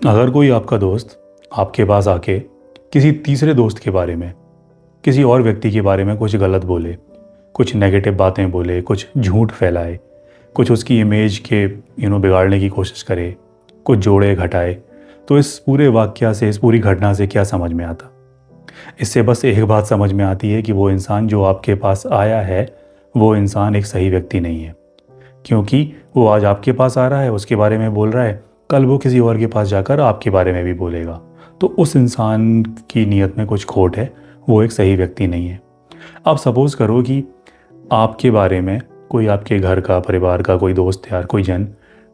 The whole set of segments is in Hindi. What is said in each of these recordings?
अगर कोई आपका दोस्त आपके पास आके किसी तीसरे दोस्त के बारे में, किसी और व्यक्ति के बारे में कुछ गलत बोले, कुछ नेगेटिव बातें बोले, कुछ झूठ फैलाए, कुछ उसकी इमेज के बिगाड़ने की कोशिश करे, कुछ जोड़े घटाए, तो इस पूरे वाकया से, इस पूरी घटना से क्या समझ में आता? इससे बस एक बात समझ में आती है कि वो इंसान जो आपके पास आया है, वो इंसान एक सही व्यक्ति नहीं है। क्योंकि वो आज आपके पास आ रहा है, उसके बारे में बोल रहा है, कल वो किसी और के पास जाकर आपके बारे में भी बोलेगा। तो उस इंसान की नीयत में कुछ खोट है, वो एक सही व्यक्ति नहीं है। अब सपोज़ करो कि आपके बारे में कोई आपके घर का, परिवार का कोई दोस्त यार, कोई जन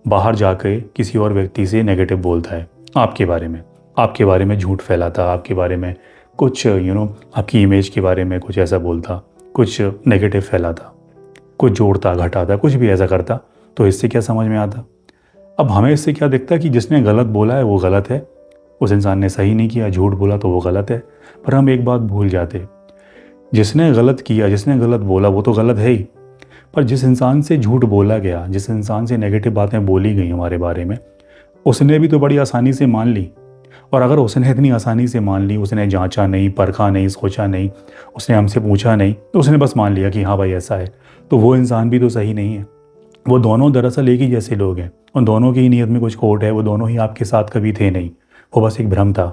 बाहर जाके किसी और व्यक्ति से नेगेटिव बोलता है आपके बारे में झूठ फैलाता, आपके बारे में कुछ आपकी इमेज के बारे में कुछ ऐसा बोलता, कुछ नेगेटिव फैलाता, कुछ जोड़ता घटाता, कुछ भी ऐसा करता, तो इससे क्या समझ में आता? अब हमें इससे क्या दिखता कि जिसने गलत बोला है वो गलत है, उस इंसान ने सही नहीं किया, झूठ बोला तो वो गलत है। पर हम एक बात भूल जाते, जिसने गलत किया, जिसने गलत बोला वो तो गलत है ही, पर जिस इंसान से झूठ बोला गया, जिस इंसान से नेगेटिव बातें बोली गई हमारे बारे में, उसने भी तो बड़ी आसानी से मान ली। और अगर उसने इतनी आसानी से मान ली, उसने जांचा नहीं, परखा नहीं, सोचा नहीं, उसने हमसे पूछा नहीं, तो उसने बस मान लिया कि हाँ भाई ऐसा है, तो वो इंसान भी तो सही नहीं है। वो दोनों दरअसल एक ही जैसे लोग हैं, उन दोनों की ही नीयत में कुछ खोट है, वो दोनों ही आपके साथ कभी थे नहीं, वो बस एक भ्रम था।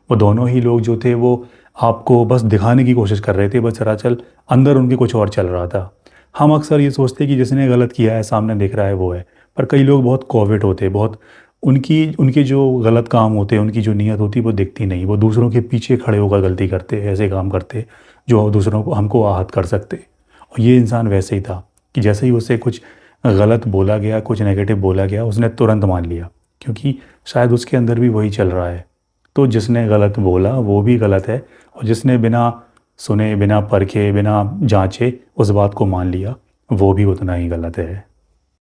वो दोनों ही लोग जो थे वो आपको बस दिखाने की कोशिश कर रहे थे, बस दरअसल अंदर उनके कुछ और चल रहा था। हम अक्सर ये सोचते कि जिसने गलत किया है, सामने दिख रहा है, वो है। पर कई लोग बहुत कोविड होते, बहुत उनके जो गलत काम होते, उनकी जो नीयत होती वो दिखती नहीं। वो दूसरों के पीछे खड़े होकर गलती करते, ऐसे काम करते जो दूसरों को, हमको आहत कर सकते। और ये इंसान वैसे ही था कि जैसे ही उसे कुछ गलत बोला गया, कुछ नेगेटिव बोला गया, उसने तुरंत मान लिया, क्योंकि शायद उसके अंदर भी वही चल रहा है। तो जिसने गलत बोला वो भी गलत है, और जिसने बिना सुने, बिना परखे, बिना जांचे उस बात को मान लिया, वो भी उतना ही गलत है।